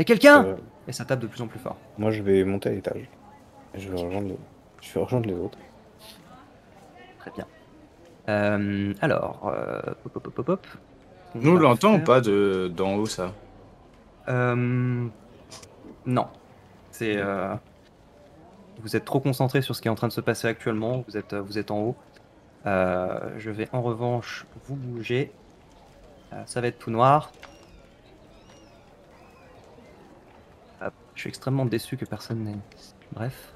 Y'a quelqu'un? Et ça tape de plus en plus fort. Moi, je vais monter à l'étage. Et je vais rejoindre les autres. Très bien. Alors, hop, hop, hop, hop, hop. Nous, on l'entend ou pas d'en haut, ça? Non. C'est... Vous êtes trop concentré sur ce qui est en train de se passer actuellement. Vous êtes en haut. Je vais en revanche vous bouger. Ça va être tout noir. Hop, je suis extrêmement déçu que personne n'ait... Bref.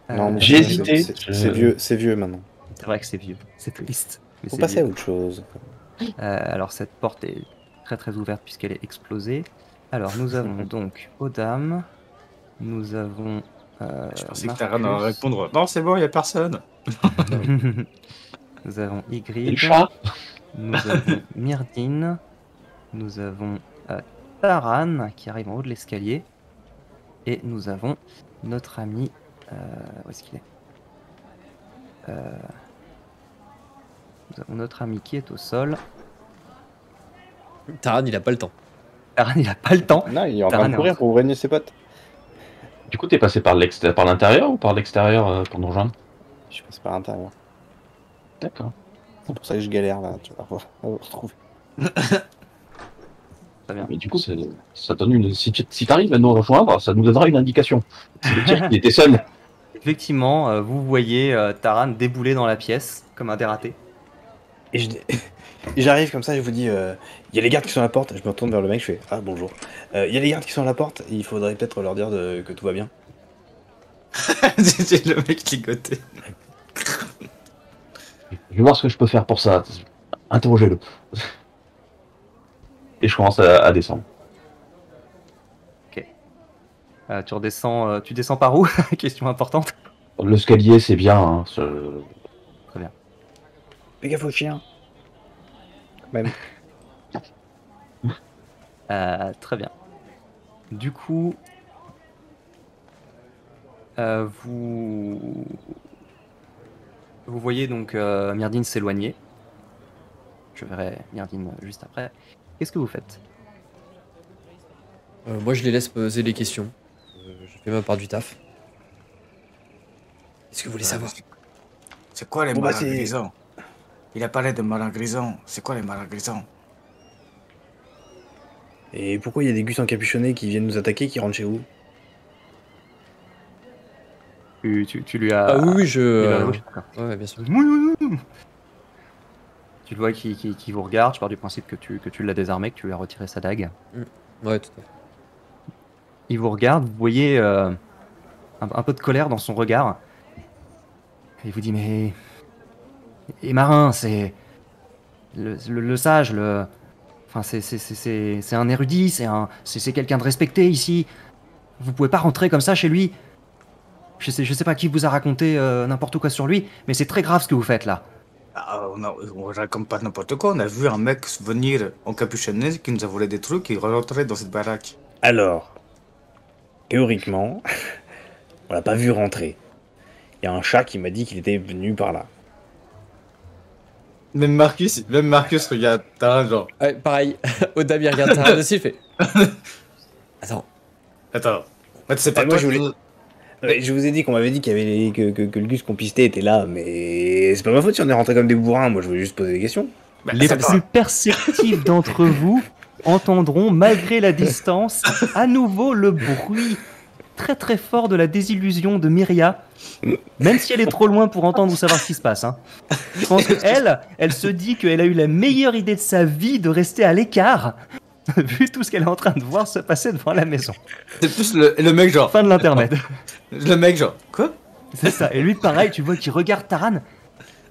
Non, mais J'ai hésité. C'est vieux maintenant. C'est vrai que c'est vieux. C'est triste. Mais Faut c'est passer vieux. à autre chose. Alors cette porte est très très ouverte puisqu'elle est explosée. Alors nous avons donc Odam. Nous avons... Je pensais que Taran allait répondre « Non, c'est bon, il n'y a personne !» Nous avons Et Ygritte. le chat. Nous avons Myrdine. Nous avons Taran qui arrive en haut de l'escalier. Et nous avons notre ami... où est-ce qu'il est, Nous avons notre ami qui est au sol. Taran, il a pas le temps. Taran, il a pas le temps. Non, il est en train Taran de est courir pour régner ses potes. Du coup, t'es passé par l'intérieur ou par l'extérieur pour nous rejoindre? Je suis passé par l'intérieur. D'accord. C'est pour ça que je galère là, tu vas vous retrouver. Très bien. Mais du coup, ça donne une. Si t'arrives à nous rejoindre, ça nous donnera une indication. C'est de dire qu'il était seul. Effectivement, vous voyez Taran débouler dans la pièce comme un dératé. Et j'arrive comme ça, je vous dis, il y a les gardes qui sont à la porte. Je me retourne vers le mec, je fais ah bonjour. Il y a les gardes qui sont à la porte. Il faudrait peut-être leur dire que tout va bien. C'est le mec ligoté. Je vais voir ce que je peux faire pour ça. Interrogez-le. Et je commence à descendre. Ok. Tu redescends. Tu descends par où? Question importante. L'escalier, c'est bien. Hein, Très bien. Fais gaffe au chien. Même. Très bien. Du coup, vous voyez donc Myrdine s'éloigner. Je verrai Myrdine juste après. Qu'est-ce que vous faites? Moi, je les laisse poser les questions. Je fais ma part du taf. Qu'est-ce que vous voulez savoir? C'est quoi les Bon, bah, marins grisants? Il a parlé de marins grisants. C'est quoi les marins grisants? Et pourquoi il y a des gus encapuchonnés qui viennent nous attaquer, qui rentrent chez vous? Tu lui as... Ah oui, oui, il est vers la gauche, d'accord. Ouais, bien sûr. Tu le vois qui vous regarde. Je pars du principe que tu l'as désarmé, que tu lui as retiré sa dague. Ouais, tout à fait. Il vous regarde, vous voyez un peu de colère dans son regard. Et il vous dit, mais... Et Marin, c'est... Le sage, le... Enfin, c'est un érudit, c'est quelqu'un de respecté ici. Vous pouvez pas rentrer comme ça chez lui. Je sais pas qui vous a raconté n'importe quoi sur lui, mais c'est très grave ce que vous faites là. Ah, on raconte pas n'importe quoi. On a vu un mec venir encapuchonné qui nous a volé des trucs et rentrer dans cette baraque. Alors, théoriquement, on l'a pas vu rentrer. Il y a un chat qui m'a dit qu'il était venu par là. Même Marcus regarde Taran genre... Ouais, pareil. Odam, il regarde Taran aussi, il fait... Attends. C'est pas moi, toi je vous ai dit qu'on m'avait dit qu'il y avait que le gus qu'on pistait était là, mais c'est pas ma faute si on est rentré comme des bourrins. Moi, je voulais juste poser des questions. Les plus perceptifs d'entre vous entendront, malgré la distance, à nouveau le bruit très très fort de la désillusion de Myria, même si elle est trop loin pour entendre ou savoir ce qui se passe. Hein. Je pense qu'elle se dit qu'elle a eu la meilleure idée de sa vie de rester à l'écart, vu tout ce qu'elle est en train de voir se passer devant la maison. C'est plus le mec genre... Fin de l'intermède. Le mec genre... Quoi? C'est ça. Et lui, pareil, tu vois qu'il regarde Taran.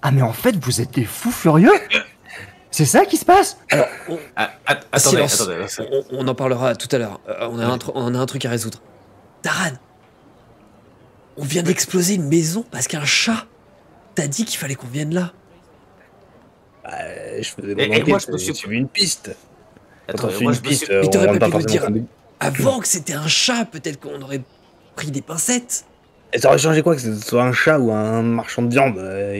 Ah mais en fait, vous êtes des fous furieux? C'est ça qui se passe? Alors, Attendez. on en parlera tout à l'heure. On a un truc à résoudre. Taran, on vient d'exploser une maison parce qu'un chat t'a dit qu'il fallait qu'on vienne là. Je faisais mon Et enquête, moi, je me suis... j'ai suivi une piste. Quand on Attends, suit moi, une je me piste, suis... Mais on t'aurais rentre pas pas pu le forcément dire comme des- avant que c'était un chat. Peut-être qu'on aurait pris des pincettes. Et ça aurait changé quoi que ce soit un chat ou un marchand de viande?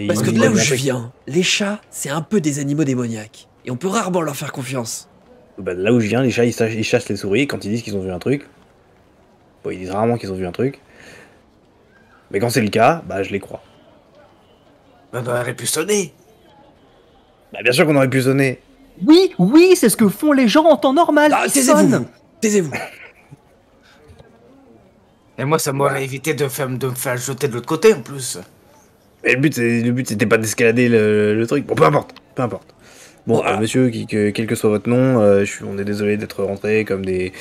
Parce que il de là où aurait je montré- viens, les chats, c'est un peu des animaux démoniaques. Et on peut rarement leur faire confiance. Bah, là où je viens, les chats ils chassent les souris. Quand ils disent qu'ils ont vu un truc, Bon, ils disent rarement qu'ils ont vu un truc. Mais quand c'est le cas, bah je les crois. On aurait pu sonner. Bah bien sûr qu'on aurait pu sonner. Oui, oui, c'est ce que font les gens en temps normal. Ah, Ils taisez-vous, sonnent. vous. Taisez-vous. Et moi, ça m'aurait évité de me faire jeter de l'autre côté en plus. Et le but c'était pas d'escalader le truc. Bon, peu importe, peu importe. Bon, Bon, monsieur, quel que soit votre nom, on est désolé d'être rentré comme des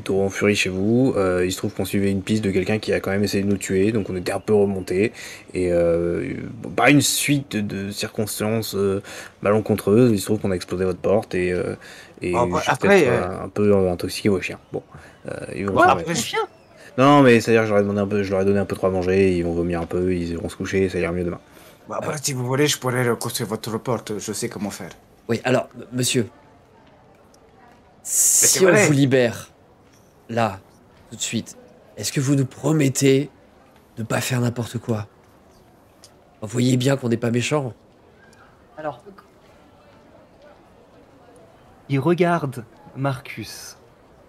taureaux en furie chez vous. Il se trouve qu'on suivait une piste de quelqu'un qui a quand même essayé de nous tuer, donc on était un peu remonté. Et par une suite de circonstances malencontreuses, il se trouve qu'on a explosé votre porte et Bon, bah, j'ai après, peut-être un peu intoxiqué vos chiens. Bon, ils vont Quoi, se remettre. mon chien? Non, mais c'est-à-dire que je leur ai donné un peu trop à manger, ils vont vomir un peu, ils iront se coucher, ça ira mieux demain. Bah, après, si vous voulez, je pourrais reconstruire votre porte. Je sais comment faire. Oui, alors, monsieur. Si c'est on vrai. vous libère, là, tout de suite, est-ce que vous nous promettez de pas faire n'importe quoi? Vous voyez bien qu'on n'est pas méchants. Alors, il regarde Marcus,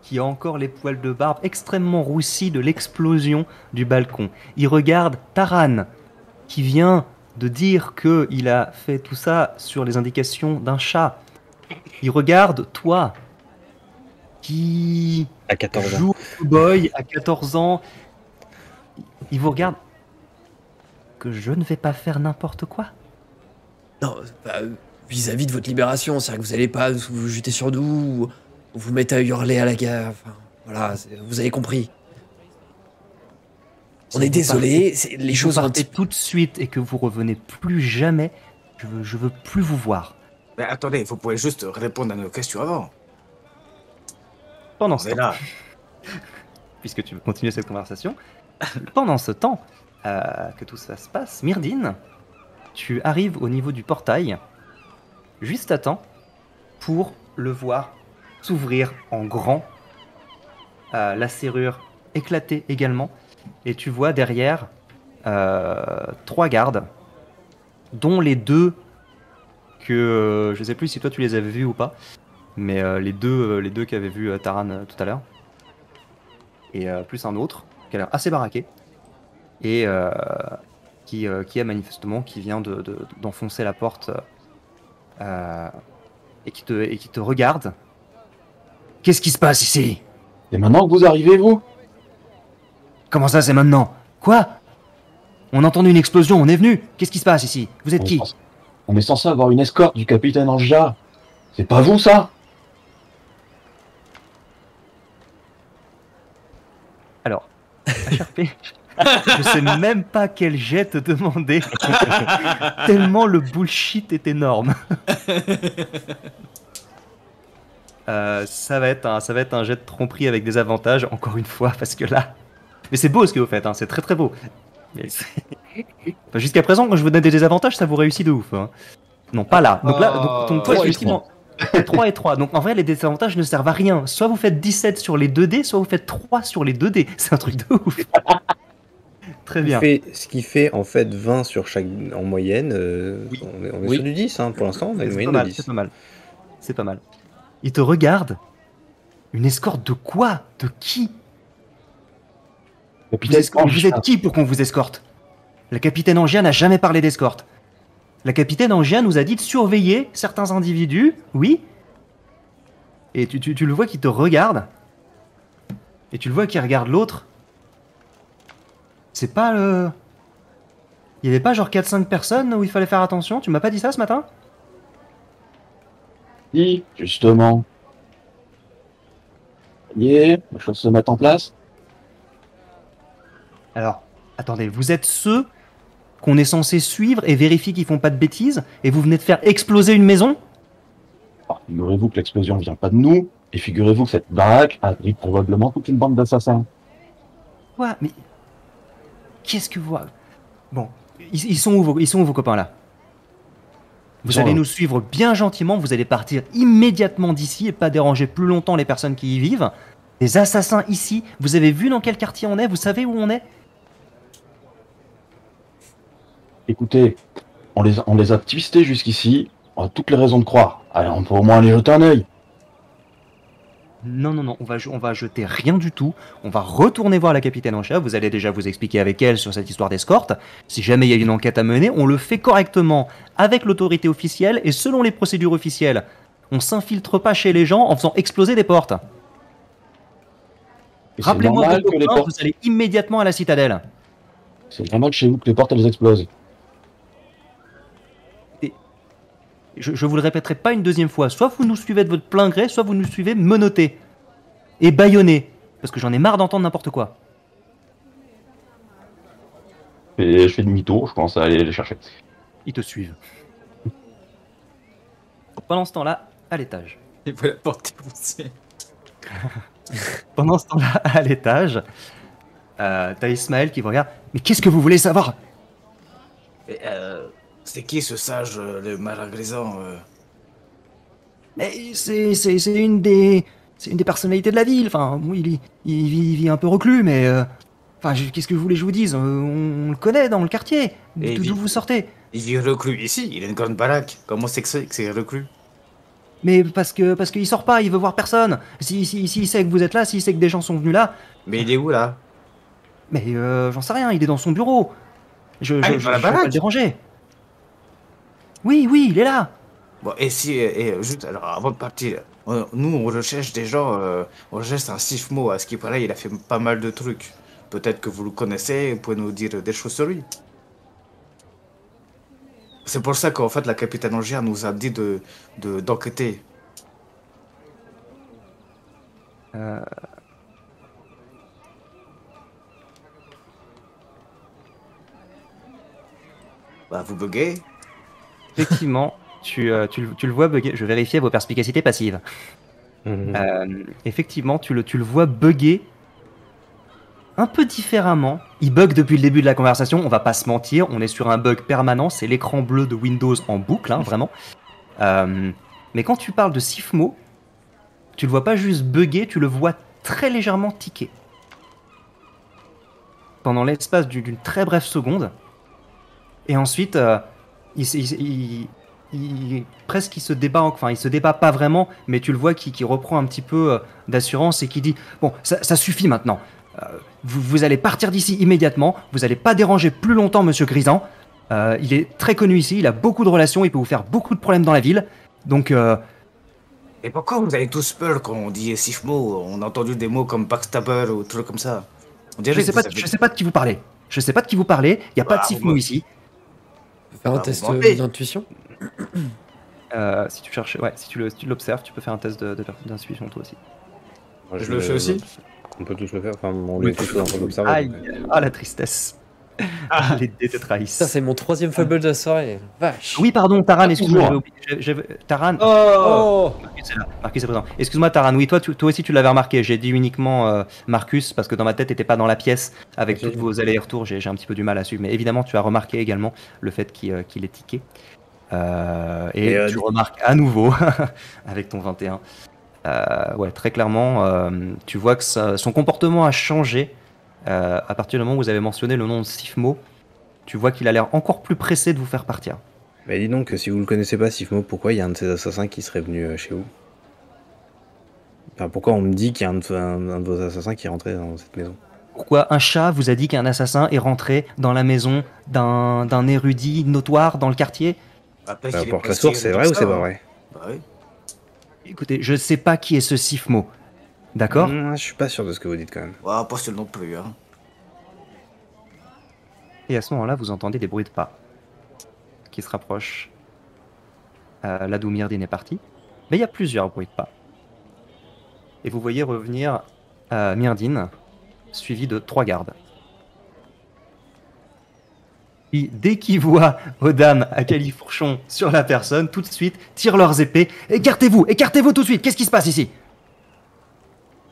qui a encore les poils de barbe extrêmement roussis de l'explosion du balcon. Il regarde Taran, qui vient de dire qu'il a fait tout ça sur les indications d'un chat. Il regarde toi, qui À 14 ans. joue au boy à 14 ans. Il vous regarde. Que je ne vais pas faire n'importe quoi. Non, bah, vis-à-vis de votre libération, c'est-à-dire que vous allez pas vous jeter sur nous, ou vous mettre à hurler à la guerre. Enfin, voilà, vous avez compris. On est désolé, les choses ont un partez petit... tout de suite et que vous revenez plus jamais. Je veux plus vous voir. Mais attendez, vous pouvez juste répondre à nos questions avant. Pendant On ce est temps, là. puisque tu veux continuer cette conversation, pendant ce temps que tout ça se passe, Myrdine, tu arrives au niveau du portail, juste à temps pour le voir s'ouvrir en grand, la serrure éclater également, et tu vois derrière 3 gardes, dont les 2 que je sais plus si toi tu les avais vus ou pas, mais les deux qu'avait vu Taran tout à l'heure, et plus un autre qui a l'air assez baraqué et qui a manifestement qui vient d'enfoncer la porte et qui te regarde. Qu'est-ce qui se passe ici? Et maintenant que vous arrivez, vous? Comment ça, c'est maintenant? Quoi? On a entendu une explosion, on est venu. Qu'est-ce qui se passe ici? Vous êtes qui? On est censé avoir une escorte du capitaine Anja. C'est pas vous, ça? Alors, HRP, je sais même pas quel jet te demander. Tellement le bullshit est énorme. Ça va être un jet de tromperie avec des avantages, encore une fois, parce que là... Mais c'est beau ce que vous faites, hein, c'est très très beau. Mais enfin, jusqu'à présent, quand je vous donne des avantages, ça vous réussit de ouf. Hein. Non, pas là. Donc là, donc toi, 3 et effectivement... 3 et 3. Donc en vrai, les désavantages ne servent à rien. Soit vous faites 17 sur les 2 dés, soit vous faites 3 sur les 2 dés. C'est un truc de ouf. Très bien. Ce qui fait en fait 20 sur chaque en moyenne. Oui. On est Oui. sur du 10 hein, pour l'instant, on a une C'est moyenne pas de mal, 10. c'est pas mal. C'est pas mal. Il te regarde. Une escorte de quoi? De qui? Vous êtes qui pour qu'on vous escorte? La capitaine Angia n'a jamais parlé d'escorte. La capitaine Angia nous a dit de surveiller certains individus, oui. Et tu le vois qui te regarde. Et tu le vois qui regarde l'autre. C'est pas le... Il y avait pas genre 4-5 personnes où il fallait faire attention? Tu m'as pas dit ça ce matin? Si, justement. Les choses se mettent en place. Alors, attendez, vous êtes ceux qu'on est censé suivre et vérifier qu'ils font pas de bêtises, et vous venez de faire exploser une maison? Alors, figurez-vous que l'explosion vient pas de nous, et figurez-vous que cette baraque abrite probablement toute une bande d'assassins. Quoi? Mais... Qu'est-ce que vous... Bon, ils sont où vos copains là? Vous allez nous suivre bien gentiment, vous allez partir immédiatement d'ici et pas déranger plus longtemps les personnes qui y vivent. Des assassins ici, vous avez vu dans quel quartier on est? Vous savez où on est? Écoutez, on les a twistés jusqu'ici, on a toutes les raisons de croire. Allez, on peut au moins aller jeter un œil. Non, non, non, on va jeter rien du tout. On va retourner voir la capitaine en chef. Vous allez déjà vous expliquer avec elle sur cette histoire d'escorte. Si jamais il y a une enquête à mener, on le fait correctement avec l'autorité officielle et selon les procédures officielles. On s'infiltre pas chez les gens en faisant exploser des portes. Et c'est Rappelez-moi normal votre que les plan, portes. vous allez immédiatement à la citadelle. C'est normal chez vous que les portes elles explosent. Je vous le répéterai pas une deuxième fois. Soit vous nous suivez de votre plein gré, soit vous nous suivez menottés et bâillonnés. Parce que j'en ai marre d'entendre n'importe quoi. Et je fais demi-tour, je commence à aller les chercher. Ils te suivent. Pendant ce temps-là, à l'étage. Il faut la porter aussi. Pendant ce temps-là, à l'étage, t'as Ismaël qui vous regarde. Mais qu'est-ce que vous voulez savoir? Et, c'est qui ce sage, le malagrisant Mais c'est une des personnalités de la ville. Enfin, oui, il vit un peu reclus, mais enfin, qu'est-ce que vous voulez que je vous dise? On le connaît dans le quartier. Et D'où vous sortez? Il vit reclus ici, il a une grande baraque. Comment c'est que c'est reclus? Mais parce qu'il sort pas, il veut voir personne. S'il sait que vous êtes là, s'il sait que des gens sont venus là, Mais il est où là? mais j'en sais rien. Il est dans son bureau. Je il est dans la vais pas baraque? le déranger. Oui, il est là. Bon, et si, juste, alors avant de partir, nous on recherche des gens, on recherche un Sifmo, à ce qui paraît, il a fait pas mal de trucs. Peut-être que vous le connaissez, vous pouvez nous dire des choses sur lui. C'est pour ça qu'en fait la capitaine Angère nous a dit d'enquêter. Bah vous buguez. Effectivement, tu le vois bugger. Je vérifiais vos perspicacités passives. Mhm. Effectivement, tu le vois bugger un peu différemment. Il bug depuis le début de la conversation, on va pas se mentir, on est sur un bug permanent, c'est l'écran bleu de Windows en boucle, hein, vraiment. Mais quand tu parles de Sifmo, tu le vois pas juste bugger, tu le vois très légèrement tiquer. Pendant l'espace d'une très brève seconde. Et ensuite, presque il se débat, enfin il se débat pas vraiment, mais tu le vois qui reprend un petit peu d'assurance et qui dit bon, ça suffit maintenant. Vous allez partir d'ici immédiatement. Vous n'allez pas déranger plus longtemps Monsieur Grisan. Il est très connu ici. Il a beaucoup de relations. Il peut vous faire beaucoup de problèmes dans la ville. Donc, Et pourquoi vous avez tous peur quand on dit Sifmo? On a entendu des mots comme backstabber ou trucs comme ça. On dirait je sais que vous pas, avez- je sais pas de qui vous parlez. Je sais pas de qui vous parlez. Il y a pas de Bah, Sifmo moi- ici. On peut faire un Bah, test vous mentez. d'intuition. Si tu cherches, ouais, si tu l'observes, tu peux faire un test d'intuition toi aussi. Moi, Je le fais aussi. On peut tous le faire. Enfin, on est tous en train d'observer. Aïe, donc, ah la tristesse. Les dés te trahissent. Ça, c'est mon troisième fumble de la soirée. Vache. Oui, pardon, Taran, excuse-moi. toujours. Taran, Oh Marcus est là. Marcus est présent. Excuse-moi, Taran. Oui, toi aussi, tu l'avais remarqué. J'ai dit uniquement Marcus parce que dans ma tête, t'étais pas dans la pièce avec tous vos allers-retours. J'ai un petit peu du mal à suivre. Mais évidemment, tu as remarqué également le fait qu'il est tiqué. Et tu remarques à nouveau avec ton 21. Ouais, très clairement, tu vois que son comportement a changé à partir du moment où vous avez mentionné le nom de Sifmo. Tu vois qu'il a l'air encore plus pressé de vous faire partir. Mais dis donc, si vous le connaissez pas, Sifmo, pourquoi il y a un de ces assassins qui serait venu chez vous? Enfin, pourquoi on me dit qu'il y a un de vos assassins qui est rentré dans cette maison? Pourquoi un chat vous a dit qu'un assassin est rentré dans la maison d'un érudit notoire dans le quartier? Après Bah, qu'il est pour la passé source, c'est comme vrai ou ça, c'est pas hein. vrai? Bah oui. Écoutez, je sais pas qui est ce Sifmo. D'accord? Je suis pas sûr de ce que vous dites quand même. Ouais, pas sûr non plus, hein. Et à ce moment-là, vous entendez des bruits de pas qui se rapprochent. L'Adou Myrdine est parti. Mais il y a plusieurs bruits de pas. Et vous voyez revenir Myrdine, suivi de 3 gardes. Qui, dès qu'ils voient Odam à califourchon sur la personne, tout de suite tirent leurs épées. Écartez-vous tout de suite. Qu'est-ce qui se passe ici?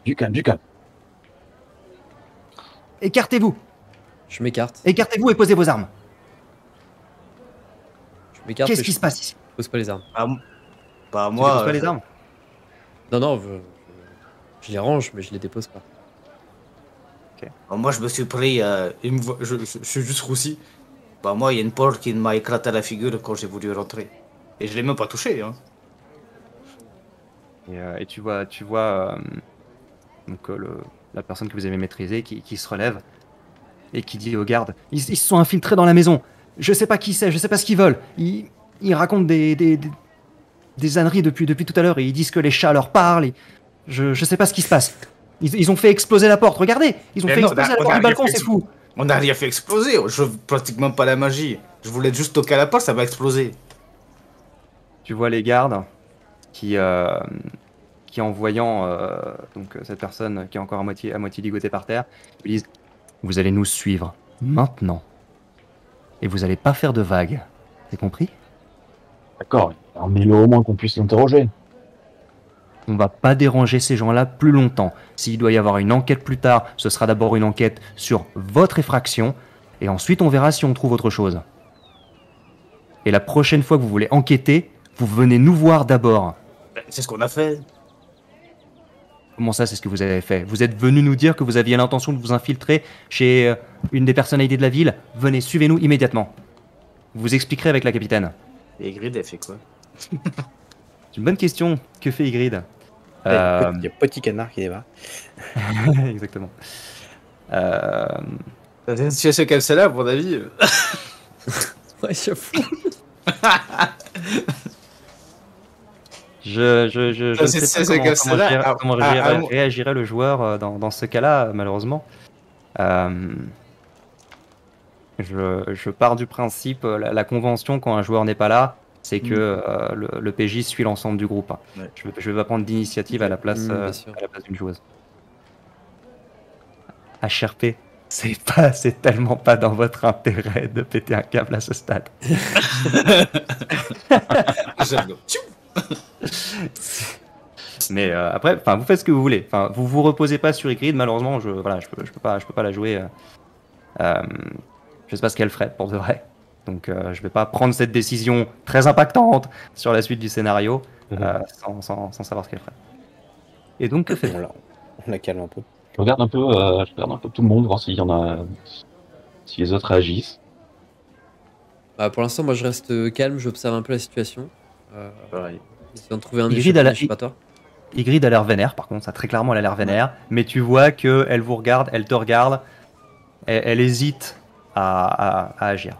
Du calme, du calme. Écartez-vous Je m'écarte. et posez vos armes. Je m'écarte. Qu'est-ce mais qui je se passe ici? pose pas les armes. Bah Tu moi, déposes pas les armes? Non, je les range, mais je les dépose pas. moi je me suis pris, je suis juste roussi. Bah moi il y a une porte qui m'a éclaté à la figure quand j'ai voulu rentrer. Et je l'ai même pas touché, hein. Et tu vois, donc, la personne que vous avez maîtrisée qui se relève et qui dit aux gardes, ils se sont infiltrés dans la maison. Je sais pas qui c'est, je sais pas ce qu'ils veulent. Ils racontent des âneries depuis tout à l'heure et ils disent que les chats leur parlent. Je sais pas ce qui se passe. Ils ont fait exploser la porte, regardez. Ils ont Mais fait non, exploser la on porte a du rien balcon, fait c'est fou. On n'a rien fait exploser. Je pratique même pas la magie. Je voulais juste toquer à la porte, ça va exploser. Tu vois les gardes qui en voyant donc cette personne qui est encore à moitié ligotée par terre, lui disent, vous allez nous suivre maintenant et vous allez pas faire de vagues. T'as compris? D'accord, mais au moins qu'on puisse l'interroger. On va pas déranger ces gens-là plus longtemps. S'il doit y avoir une enquête plus tard, ce sera d'abord une enquête sur votre effraction, et ensuite on verra si on trouve autre chose. Et la prochaine fois que vous voulez enquêter, vous venez nous voir d'abord. C'est ce qu'on a fait. Comment ça, c'est ce que vous avez fait? Vous êtes venu nous dire que vous aviez l'intention de vous infiltrer chez une des personnalités de la ville? Venez, suivez-nous immédiatement. Vous expliquerez avec la capitaine. Et Grid, elle fait quoi? C'est une bonne question. Que fait Ygritte? Il y a petit canard qui débat. Exactement. Dans une situation comme celle-là, à mon avis. Ouais, j'avoue. Je ne sais pas comment réagirait le joueur dans ce cas-là, malheureusement. Je pars du principe, la convention quand un joueur n'est pas là, c'est que le PJ suit l'ensemble du groupe. Ouais. Je vais pas prendre d'initiative à la place bien sûr. d'une joueuse. HRP, c'est tellement pas dans votre intérêt de péter un câble à ce stade. J'aime. Mais après, vous faites ce que vous voulez. Vous vous reposez pas sur Ygritte, malheureusement, je peux pas la jouer. Je sais pas ce qu'elle ferait pour de vrai. Donc je vais pas prendre cette décision très impactante sur la suite du scénario sans savoir ce qu'elle ferait. Et donc que fait-on? On la calme un peu. Je regarde un peu tout le monde, voir s'il y en a, si les autres réagissent. Bah, pour l'instant, moi je reste calme, j'observe un peu la situation. Pareil. Essayant de trouver un Ygritte échappatoire. Ygritte a l'air vénère, par contre, ça très clairement elle a l'air vénère. Mais tu vois qu'elle vous regarde, elle te regarde, elle hésite à agir.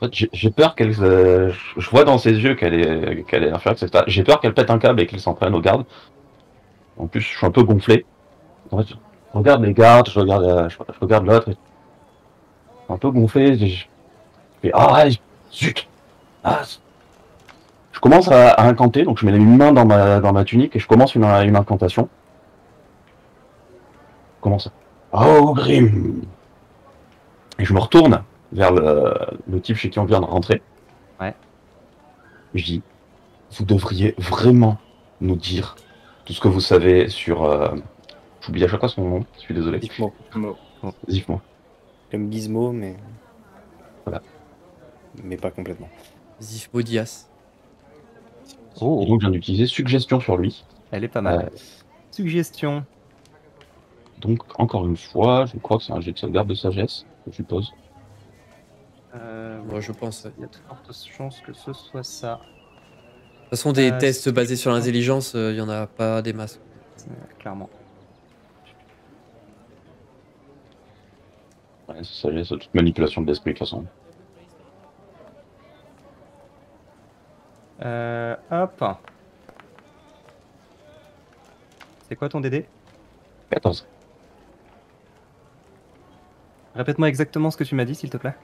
En fait, j'ai peur qu'elle. Je vois dans ses yeux qu'elle est inférieure, etc. J'ai peur qu'elle pète un câble et qu'elle s'en prenne aux gardes. En plus, je suis un peu gonflé. En fait, je regarde les gardes, je regarde l'autre. Je suis un peu gonflé. Je fais zut. Je commence à incanter, donc je mets une main dans ma tunique et je commence une incantation. Je commence. Oh Grim. Et je me retourne vers le type chez qui on vient de rentrer. Ouais. Je dis, vous devriez vraiment nous dire tout ce que vous savez sur... J'oublie à chaque fois son nom, je suis désolé. Zifmo. Zifmo. Comme Gizmo, mais. Voilà. Mais pas complètement. Zifmo Dias. Oh, Et donc je viens d'utiliser suggestion sur lui. elle est pas mal. Suggestion. Donc encore une fois, je crois que c'est un jet de sauvegarde de sagesse, je suppose. Moi je pense. Ouais. Il y a de fortes chances que ce soit ça. De toute façon, des tests c'est- basés sur l'intelligence, il y en a pas des masses. Clairement. Ouais, c'est sagesse, toute manipulation de l'esprit de toute façon. Hop. C'est quoi ton DD? 14. Répète-moi exactement ce que tu m'as dit, s'il te plaît.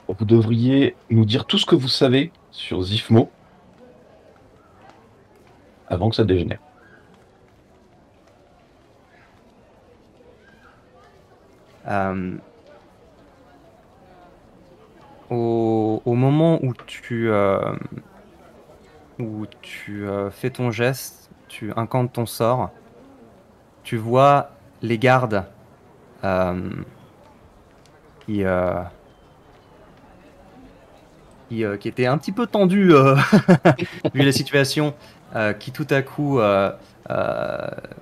Vous devriez nous dire tout ce que vous savez sur Zifmo avant que ça dégénère. Au moment où tu fais ton geste, tu incantes ton sort, tu vois les gardes qui étaient un petit peu tendus vu la situation, qui tout à coup,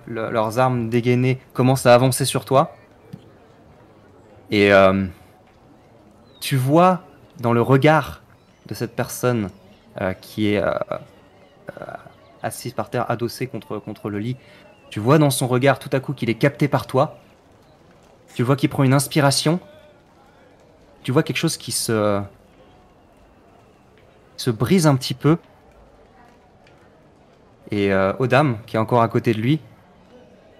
leurs armes dégainées commencent à avancer sur toi. Et tu vois dans le regard de cette personne qui est assis par terre, adossé contre le lit. Tu vois dans son regard tout à coup qu'il est capté par toi. Tu vois qu'il prend une inspiration. Tu vois quelque chose qui se brise un petit peu. Et Odam, qui est encore à côté de lui,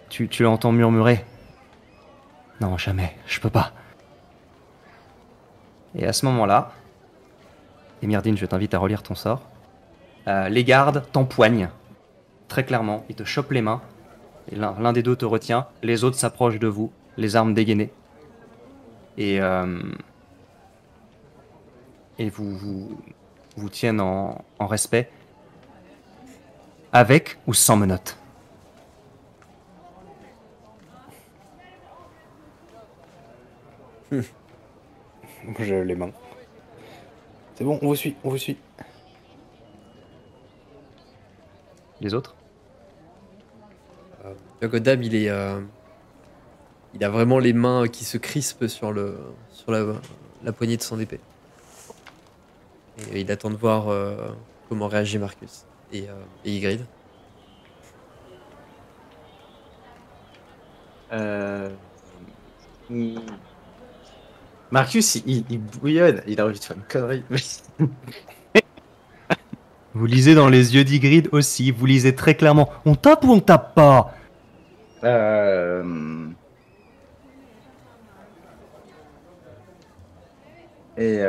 tu l'entends murmurer. Non, jamais, je peux pas. Et à ce moment-là, Emirdine, je t'invite à relire ton sort. Les gardes t'empoignent, très clairement. Ils te chopent les mains. Et l'un des deux te retient. Les autres s'approchent de vous, les armes dégainées. Et vous tiennent en respect. Avec ou sans menottes. Moi, je lève les mains. C'est bon, on vous suit, on vous suit. Les autres? Donc Odam, il a vraiment les mains qui se crispent sur la poignée de son épée. Et il attend de voir comment réagit Marcus et Ygritte. Marcus, il bouillonne, il a envie de faire une connerie. Vous lisez dans les yeux d'Ygritte aussi, vous lisez très clairement. On tape ou on tape pas? Et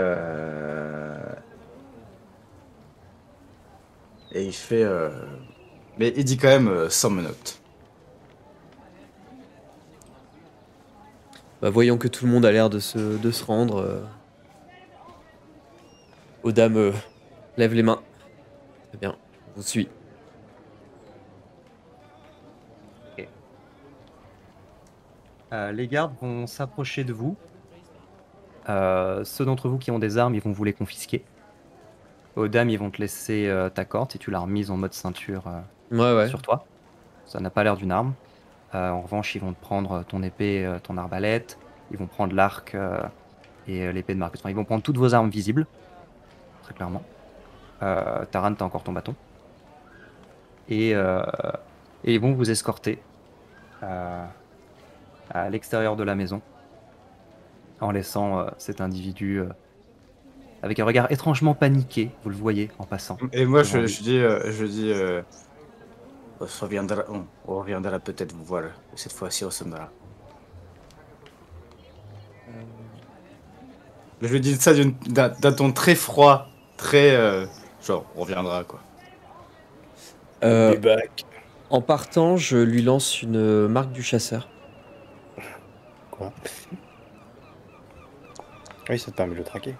il fait. Mais il dit quand même sans menottes. Bah, voyant que tout le monde a l'air de se rendre, Odam lève les mains. Très bien, on vous suit. Les gardes vont s'approcher de vous. Ceux d'entre vous qui ont des armes, ils vont vous les confisquer. Odam, ils vont te laisser ta corde si tu l'as remise en mode ceinture Ouais. sur toi. Ça n'a pas l'air d'une arme. En revanche, ils vont te prendre ton épée, ton arbalète. Ils vont prendre l'arc et l'épée de Marcus. Enfin, ils vont prendre toutes vos armes visibles, très clairement. Taran, t'as encore ton bâton. Et ils vont vous escorter à l'extérieur de la maison, en laissant cet individu avec un regard étrangement paniqué, vous le voyez en passant. Et moi, devant lui. je dis on reviendra peut-être vous voir. Cette fois-ci, on sonnera. Je lui dis ça d'un ton très froid, très genre, on reviendra quoi. Be back. En partant, je lui lance une marque du chasseur. Quoi? Oui, ça te permet de le traquer.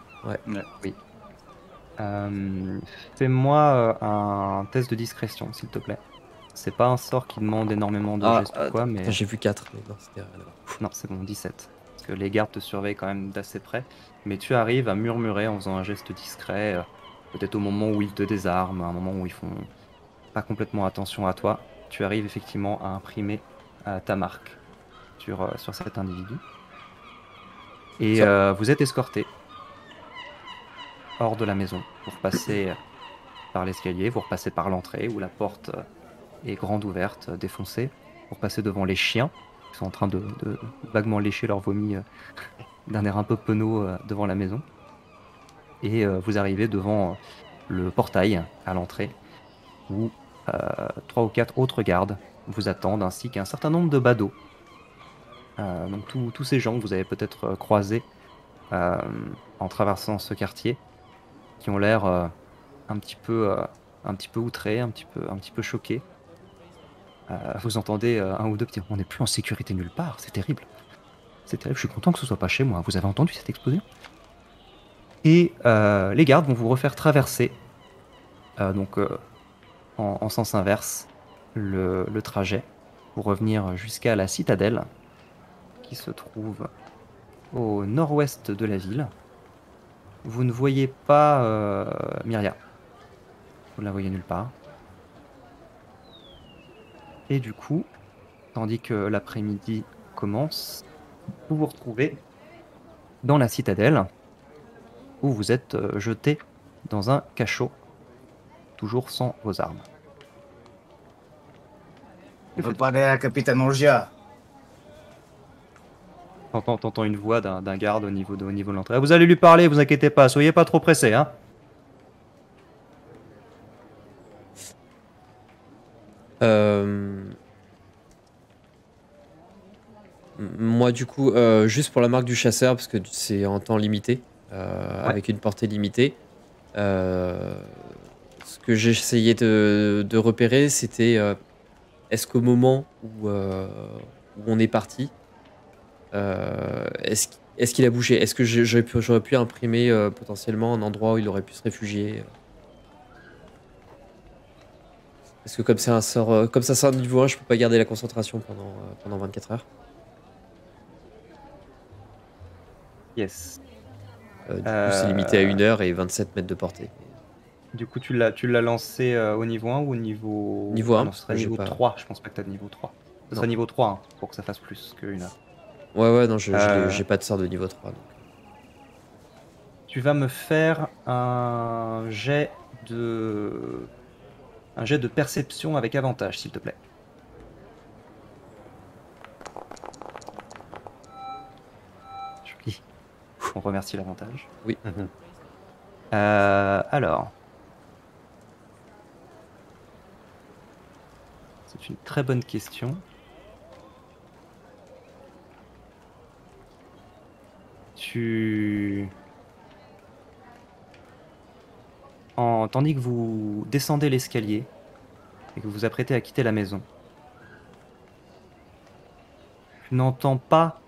Fais-moi un test de discrétion, s'il te plaît. C'est pas un sort qui demande énormément de gestes ou quoi, mais... Attends, j'ai vu 4. Mais non, c'était rien à voir. Non, c'est bon, 17. Parce que les gardes te surveillent quand même d'assez près. Mais tu arrives à murmurer en faisant un geste discret, peut-être au moment où ils te désarment, à un moment où ils font pas complètement attention à toi. Tu arrives effectivement à imprimer ta marque sur cet individu. Et vous êtes escorté hors de la maison. Vous repassez par l'escalier, vous repassez par l'entrée où la porte est grande ouverte, défoncée. Vous repassez devant les chiens qui sont en train de vaguement lécher leur vomi d'un air un peu penaud devant la maison. Et vous arrivez devant le portail à l'entrée où 3 ou 4 autres gardes vous attendent ainsi qu'un certain nombre de badauds. Donc tous ces gens que vous avez peut-être croisés en traversant ce quartier qui ont l'air un petit peu outrés, un petit peu choqués. Vous entendez un ou deux dire on n'est plus en sécurité nulle part, c'est terrible. C'est terrible, je suis content que ce soit pas chez moi. Vous avez entendu cette explosion? Et les gardes vont vous refaire traverser en sens inverse le trajet pour revenir jusqu'à la citadelle qui se trouve au nord-ouest de la ville. Vous ne voyez pas Myria. Vous ne la voyez nulle part. Et du coup, tandis que l'après-midi commence, vous vous retrouvez dans la citadelle où vous êtes jeté dans un cachot, toujours sans vos armes. On peut parler à la capitaine Angia. T'entends une voix d'un garde au niveau de l'entrée. Ah, vous allez lui parler, vous inquiétez pas, soyez pas trop pressés, hein. Euh, Moi, du coup, juste pour la marque du chasseur, parce que c'est en temps limité, avec une portée limitée, ce que j'ai essayé de repérer, c'était est-ce qu'au moment où on est parti, est-ce qu'il a bougé? Est-ce que j'aurais pu imprimer potentiellement un endroit où il aurait pu se réfugier? Parce que comme c'est un sort, comme ça c'est un niveau 1, je peux pas garder la concentration pendant 24 heures. Yes. Du coup, c'est limité à 1 heure et 27 mètres de portée. Du coup, tu l'as lancé au niveau 1 ou au niveau... Niveau 1, non, ce serait j'ai niveau pas- 3, je pense pas que t'as de niveau 3. Ce Non. serait niveau 3, hein, pour que ça fasse plus qu'une heure. Ouais, non, Euh. j'ai pas de sort de niveau 3. Donc. Tu vas me faire un jet de perception avec avantage, s'il te plaît. Joli. On remercie l'avantage. Oui. Alors. C'est une très bonne question. Tandis que vous descendez l'escalier et que vous vous apprêtez à quitter la maison, tu n'entends pas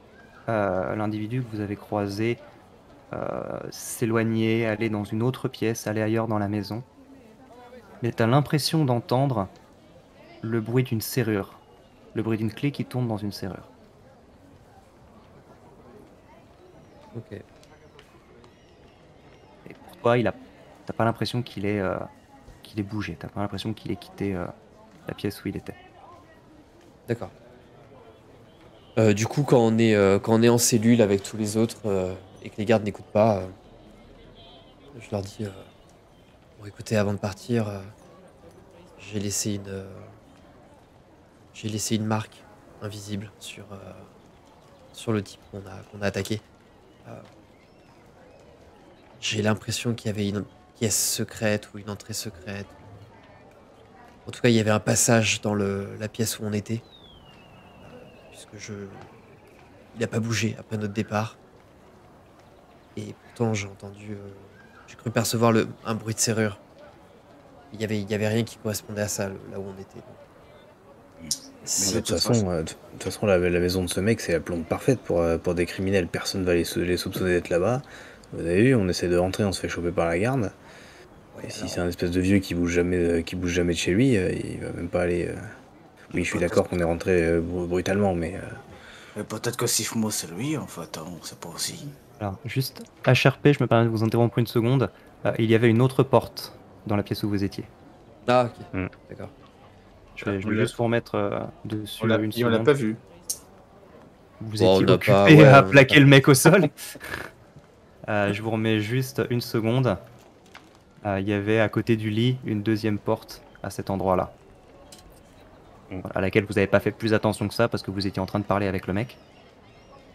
l'individu que vous avez croisé s'éloigner, aller dans une autre pièce, aller ailleurs dans la maison. Mais tu as l'impression d'entendre le bruit d'une serrure, le bruit d'une clé qui tourne dans une serrure. Ok. Et pour toi, t'as pas l'impression qu'il ait bougé, t'as pas l'impression qu'il ait quitté la pièce où il était. D'accord. Du coup, quand on est en cellule avec tous les autres et que les gardes n'écoutent pas, je leur dis bon, écoutez, avant de partir, j'ai laissé une marque invisible sur le type qu'on a attaqué. J'ai l'impression qu'il y avait une pièce secrète ou une entrée secrète. En tout cas, il y avait un passage dans la pièce où on était. Puisque il n'a pas bougé après notre départ. Et pourtant, j'ai cru percevoir un bruit de serrure. Il y avait rien qui correspondait à ça, là où on était. Mais De toute façon, la maison de ce mec, c'est la plombe parfaite pour des criminels. Personne va les soupçonner d'être là-bas. Vous avez vu, on essaie de rentrer, on se fait choper par la garde. Et si c'est un espèce de vieux qui bouge jamais de chez lui, il va même pas aller. Oui, je suis d'accord qu'on est rentré brutalement, mais Mais peut-être que Sifmo c'est lui en fait, hein, on sait pas aussi. Alors, juste HRP, je me permets de vous interrompre une seconde. Il y avait une autre porte dans la pièce où vous étiez. Ah, ok. Hmm. D'accord. Je vais juste vous remettre dessus On l'a une on l'a seconde. pas vu. Vous Bon, on étiez n'a occupé pas- ouais, à on n'a plaquer pas- le mec au sol. Je vous remets juste une seconde. Il y avait à côté du lit une deuxième porte à cet endroit-là. À laquelle vous n'avez pas fait plus attention que ça parce que vous étiez en train de parler avec le mec.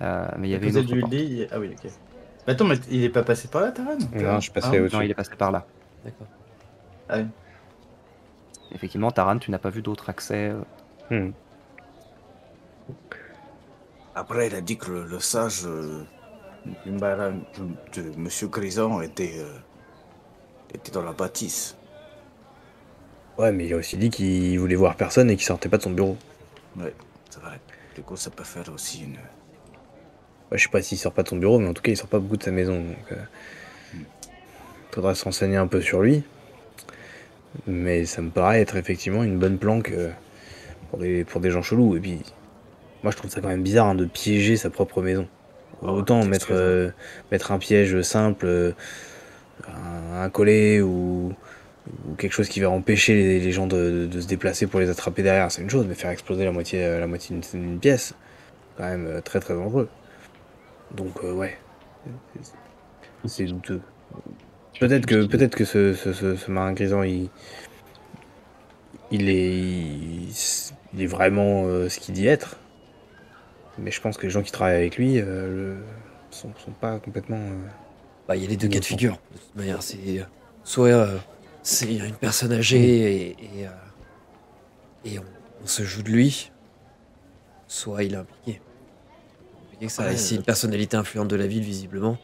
Mais il y avait une Côté autre du porte. lit. Ah oui, ok. Mais attends, mais il est pas passé par là, Taran? non, je passais Non, au-dessus. il est passé par là. D'accord. Ah oui. Effectivement, Taran, tu n'as pas vu d'autre accès. Hmm. Après, il a dit que le sage du marin de Monsieur Grison était dans la bâtisse. Ouais, mais il a aussi dit qu'il voulait voir personne et qu'il sortait pas de son bureau. Ouais, c'est vrai. Du coup, ça peut faire aussi une. Ouais, je sais pas s'il sort pas de son bureau, mais en tout cas, il sort pas beaucoup de sa maison. Donc, faudra se renseigner un peu sur lui. Mais ça me paraît être effectivement une bonne planque pour des gens chelous. Et puis, moi, je trouve ça quand même bizarre de piéger sa propre maison. Autant mettre un piège simple, un collet ou quelque chose qui va empêcher les gens de se déplacer pour les attraper derrière, c'est une chose, mais faire exploser la moitié d'une pièce, quand même très très dangereux. Donc ouais, c'est douteux. Peut-être que ce marin grisant, il est vraiment ce qu'il dit être. Mais je pense que les gens qui travaillent avec lui sont pas complètement. Bah, il y a les deux cas de Innocent. figure. De toute manière, c'est soit c'est une personne âgée et on se joue de lui, soit il est impliqué. Et que ça, Ouais, c'est une personnalité influente de la ville, visiblement.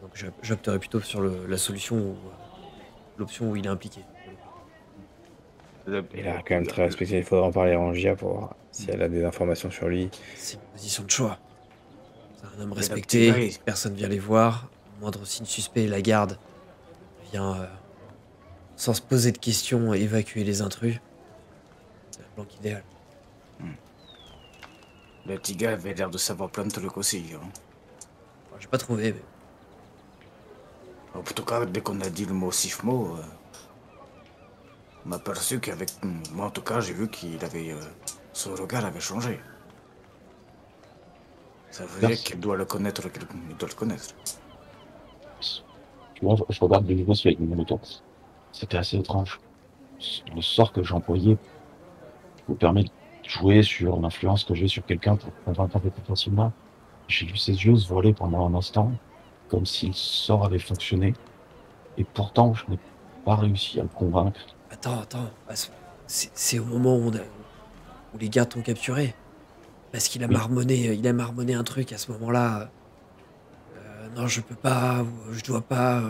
Donc j'opterais plutôt sur la solution ou l'option où il est impliqué. Il a quand même très respecté. Il faudra en parler à Rangia pour voir si elle a des informations sur lui. C'est une position de choix. C'est un homme le respecté, petit gars, personne vient les voir. Moindre signe suspect, la garde vient, sans se poser de questions, évacuer les intrus. C'est la planque idéale. le petit gars avait l'air de savoir plein de trucs aussi. Hein. Enfin, j'ai pas trouvé, mais En tout cas, dès qu'on a dit le mot Sifmo, on a aperçu qu'avec moi, en tout cas, j'ai vu qu'il avait. Son regard avait changé. Ça veut dire Merci. qu'il doit le connaître, il doit le connaître. Tu vois, je regarde de nouveau celui avec mon moto. C'était assez étrange. Le sort que j'ai employé me permet de jouer sur l'influence que j'ai sur quelqu'un pour convaincre un peu plus facilement. J'ai vu ses yeux se voler pendant un instant, comme si le sort avait fonctionné. Et pourtant, je n'ai pas réussi à le convaincre. attends. Ah, c'est au moment où les gardes t'ont capturé. Parce qu'il a Oui. marmonné un truc à ce moment-là. Non, je peux pas, ou je dois pas,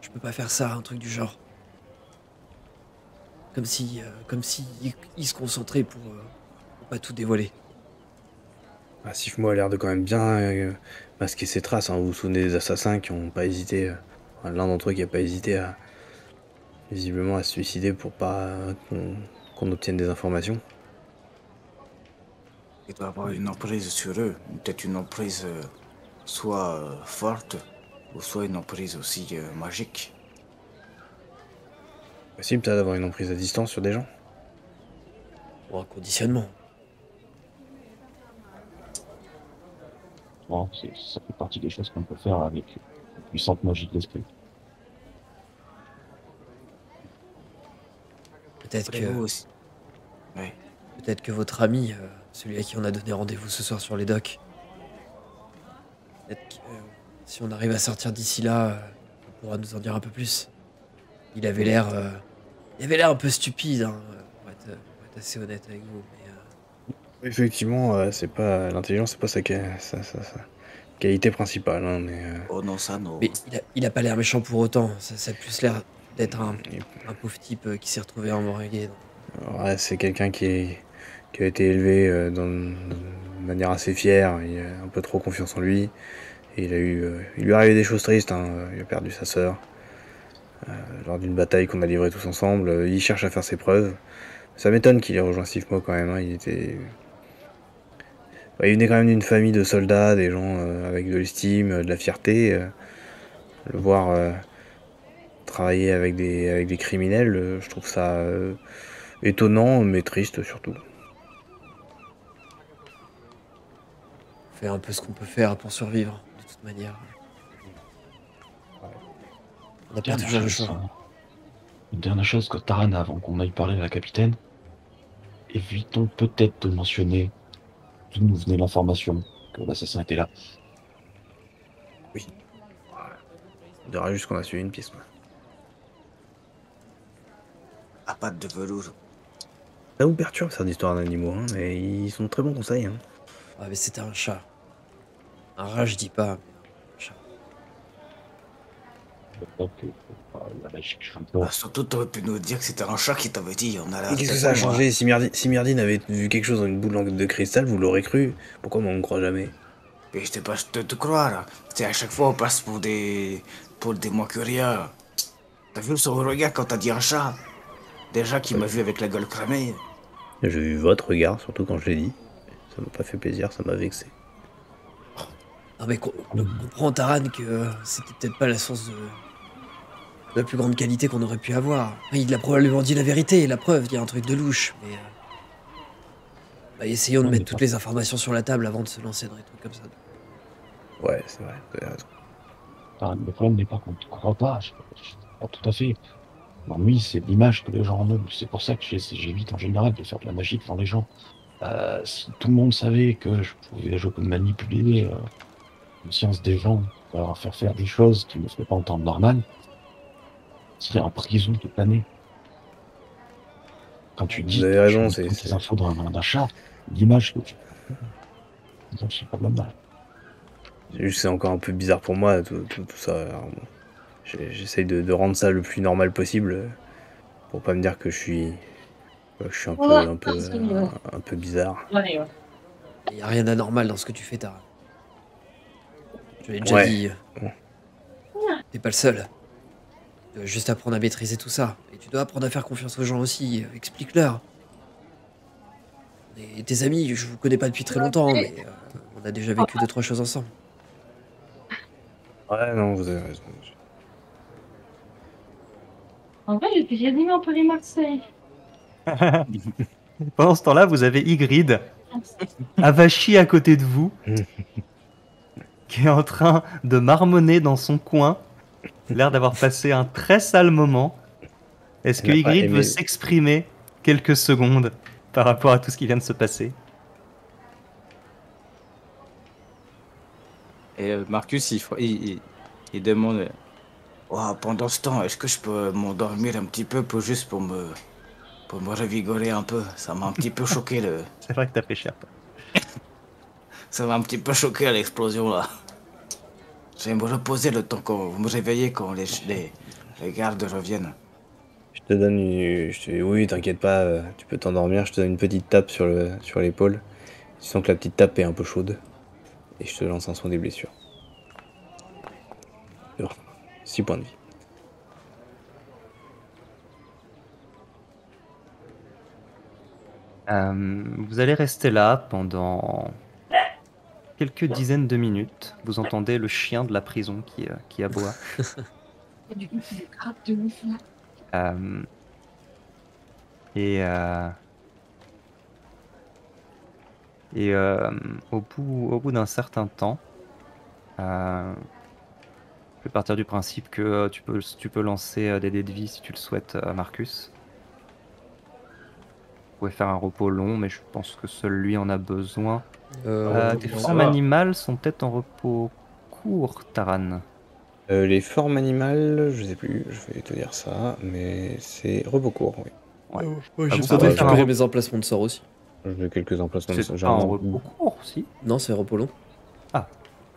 je peux pas faire ça, un truc du genre. Comme si il se concentrait pour pas tout dévoiler. Ah, Sifmo a l'air de quand même bien masquer ses traces. Hein. Vous vous souvenez des assassins qui ont pas hésité. L'un d'entre eux qui a pas hésité à visiblement à se suicider pour pas qu'on obtienne des informations. Il doit avoir une emprise sur eux. Peut-être une emprise soit forte, ou soit une emprise aussi magique. Possible ça d'avoir une emprise à distance sur des gens? Ou un conditionnement. Bon, ça fait partie des choses qu'on peut faire avec une puissante magie de l'esprit. Peut-être Après vous que, aussi. Ouais. peut-être que votre ami, celui à qui on a donné rendez-vous ce soir sur les docks, peut-être que si on arrive à sortir d'ici là, il pourra nous en dire un peu plus. Il avait l'air, un peu stupide, hein, pour être assez honnête avec vous. Mais, Effectivement, c'est pas l'intelligence, c'est pas sa qualité principale. Hein, mais Oh non, ça non. mais il a pas l'air méchant pour autant. Ça a plus l'air d'être un pauvre type qui s'est retrouvé embringué. ouais, c'est quelqu'un qui a été élevé de manière assez fière. Il a un peu trop confiance en lui. Et il lui est arrivé des choses tristes. Hein. Il a perdu sa sœur lors d'une bataille qu'on a livrée tous ensemble. Il cherche à faire ses preuves. Ça m'étonne qu'il ait rejoint Sifmo quand même. Hein. Il venait quand même d'une famille de soldats, des gens avec de l'estime, de la fierté. Le voir travailler avec des criminels, je trouve ça étonnant, mais triste surtout. On fait un peu ce qu'on peut faire pour survivre, de toute manière. On n'a pas toujours le choix. Une dernière chose que Taran, avant qu'on aille parler à la capitaine, évitons peut-être de mentionner d'où nous venait l'information que l'assassin était là. On dira juste qu'on a suivi une piste. À pattes de velours. Ça vous perturbe, cette histoire d'animaux, hein, mais ils sont de très bons conseils. Hein. Ah, mais c'était un chat. Un rat, je dis pas, mais un chat. Donc, la magie que je fais peur. Ah, surtout, t'aurais pu nous dire que c'était un chat qui t'avait dit. On a la Et qu'est-ce que ça a changé? Si Myrdine avait vu quelque chose dans une boule de cristal, vous l'aurez cru. Pourquoi moi on me croit jamais? Et je t'ai pas de te croire. C'est à chaque fois on passe pour des moins que rien. T'as vu son regard quand t'as dit un chat? Déjà qu'il m'a vu avec la gueule cramée. J'ai vu votre regard, surtout quand je l'ai dit. Ça m'a pas fait plaisir, ça m'a vexé. Non, mais comprends, Taran, que c'était peut-être pas la source de la plus grande qualité qu'on aurait pu avoir. Il a probablement dit la vérité, la preuve, il y a un truc de louche, mais. Bah, essayons de Non, mettre mais toutes pas- les informations sur la table avant de se lancer dans des trucs comme ça. Ouais, c'est vrai, vous avez raison. Le problème n'est pas qu'on ne te croit pas, je crois tout à fait. L'ennui, c'est l'image que les gens en ont. C'est pour ça que j'évite en général de faire de la magie devant les gens. Si tout le monde savait que je peux manipuler la conscience des gens pour leur faire des choses qu'ils ne feraient pas en temps normal, ils seraient en prison toute l'année. Quand tu dis Vous avez que tu raison, as toutes les infos d'un chat, l'image que tu c'est pas mal. juste c'est encore un peu bizarre pour moi, tout ça. Alors, bon, j'essaye de rendre ça le plus normal possible pour pas me dire que je suis un peu bizarre. Il n'y a rien d'anormal dans ce que tu fais, Tara. Je l'ai déjà Ouais. dit. T'es pas le seul. Tu dois juste apprendre à maîtriser tout ça. Et tu dois apprendre à faire confiance aux gens aussi. Explique-leur. Et tes amis, je vous connais pas depuis très longtemps, mais on a déjà vécu 2-3 choses ensemble. Ouais, non, vous avez raison. En vrai, j'ai jamais entendu Marseille. Pendant ce temps-là, vous avez Ygritte, avachie à côté de vous, qui est en train de marmonner dans son coin, l'air d'avoir passé un très sale moment. Est-ce que Elle n'a pas Ygritte aimé. veut s'exprimer quelques secondes par rapport à tout ce qui vient de se passer? Et Marcus, il demande Ouah, pendant ce temps, est-ce que je peux m'endormir un petit peu juste pour me revigorer un peu? Ça m'a un petit peu choqué C'est vrai que t'as fait cher. ça m'a un petit peu choqué l'explosion là. Je vais me reposer le temps que vous me réveillez quand les gardes reviennent. Je te donne oui, t'inquiète pas, tu peux t'endormir, je te donne une petite tape sur l'épaule. Tu sens que la petite tape est un peu chaude. Et je te lance un soin des blessures. 6 points de vie. Vous allez rester là pendant quelques dizaines de minutes. Vous entendez le chien de la prison qui aboie. Du coup, c'est grave de ouf. Euh, et au bout d'un certain temps, je vais partir du principe que tu peux lancer des dés de vie si tu le souhaites, Marcus. Vous pouvez faire un repos long, mais je pense que seul lui en a besoin. Tes non. formes animales sont peut-être en repos court, Taran. Les formes animales, je sais plus, je vais te dire ça, mais c'est repos court, oui. Ouais. J'ai vous besoin de pouvez faire récupérer un- mes emplacements de sort aussi. J'ai quelques emplacements. C'est pas en repos court, si. Non, c'est repos long.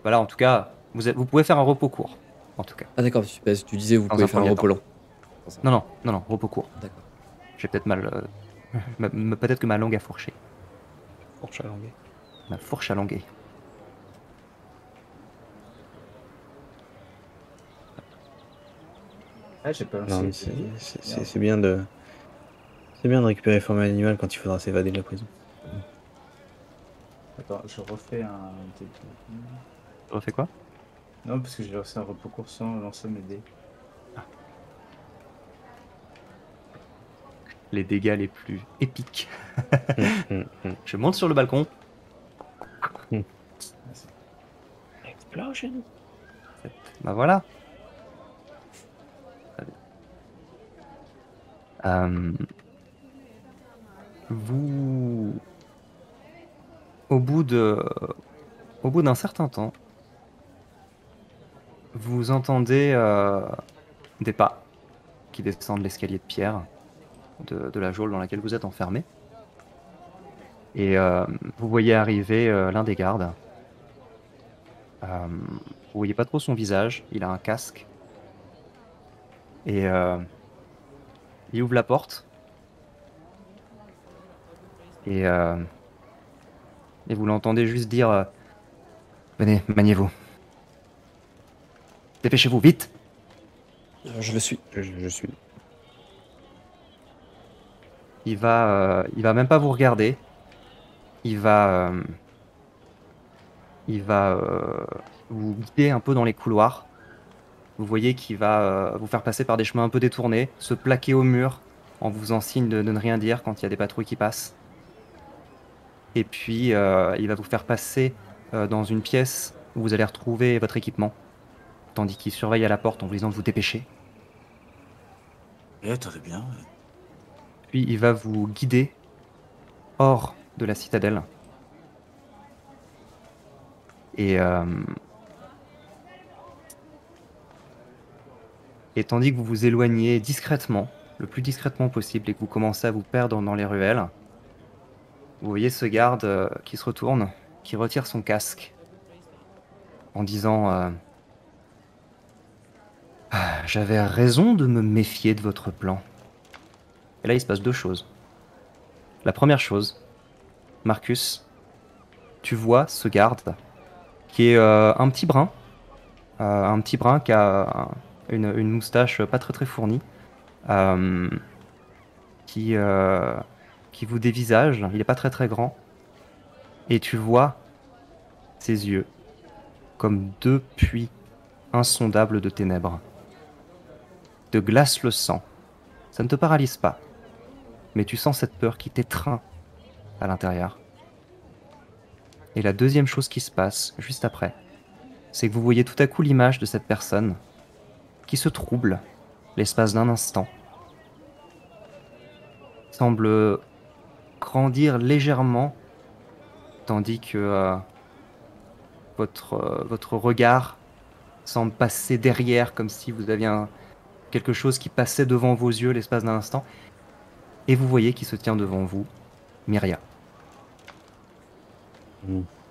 Voilà, en tout cas, vous pouvez faire un repos court, en tout cas. Ah d'accord, tu disais vous Dans pouvez un faire un premier repos long. Non, repos court. D'accord. J'ai peut-être peut-être que ma langue a fourché. Fourche à languer. Ma fourche à languer. Ah, j'ai pas Non, mais lancé. c'est bien de récupérer forme animale quand il faudra s'évader de la prison. Attends, je refais un. Tu refais quoi? Non, parce que j'ai lancé un repos court sans lancer mes dés. Les dégâts les plus épiques. Hum. Je monte sur le balcon. Explosion. Bah voilà. Très bien. Vous, au bout d'un certain temps, vous entendez des pas qui descendent l'escalier de pierre de la geôle dans laquelle vous êtes enfermé. Et vous voyez arriver l'un des gardes. Vous voyez pas trop son visage, il a un casque. Et il ouvre la porte. Et vous l'entendez juste dire venez, maniez-vous. Dépêchez-vous, vite! Je le suis. Je suis. Il va même pas vous regarder. Il va vous guider un peu dans les couloirs. Vous voyez qu'il va vous faire passer par des chemins un peu détournés, se plaquer au mur en vous faisant signe de ne rien dire quand il y a des patrouilles qui passent. Et puis il va vous faire passer dans une pièce où vous allez retrouver votre équipement, tandis qu'il surveille à la porte en vous disant de vous dépêcher. très bien. Puis il va vous guider hors de la citadelle. Et tandis que vous vous éloignez discrètement, le plus discrètement possible, et que vous commencez à vous perdre dans les ruelles, vous voyez ce garde qui se retourne, qui retire son casque, en disant Ah, j'avais raison de me méfier de votre plan. Et là, il se passe deux choses. La première chose, Marcus, tu vois ce garde qui est un petit brun qui a une moustache pas très fournie, euh, qui vous dévisage. Il est pas très grand, et tu vois ses yeux comme deux puits insondables de ténèbres. Te glace le sang. Ça ne te paralyse pas, mais tu sens cette peur qui t'étreint à l'intérieur. Et la deuxième chose qui se passe juste après, c'est que vous voyez tout à coup l'image de cette personne qui se trouble l'espace d'un instant, semble grandir légèrement, tandis que votre regard semble passer derrière, comme si vous aviez quelque chose qui passait devant vos yeux l'espace d'un instant, et vous voyez qui se tient devant vous, Myria.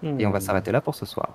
Et on va s'arrêter là pour ce soir.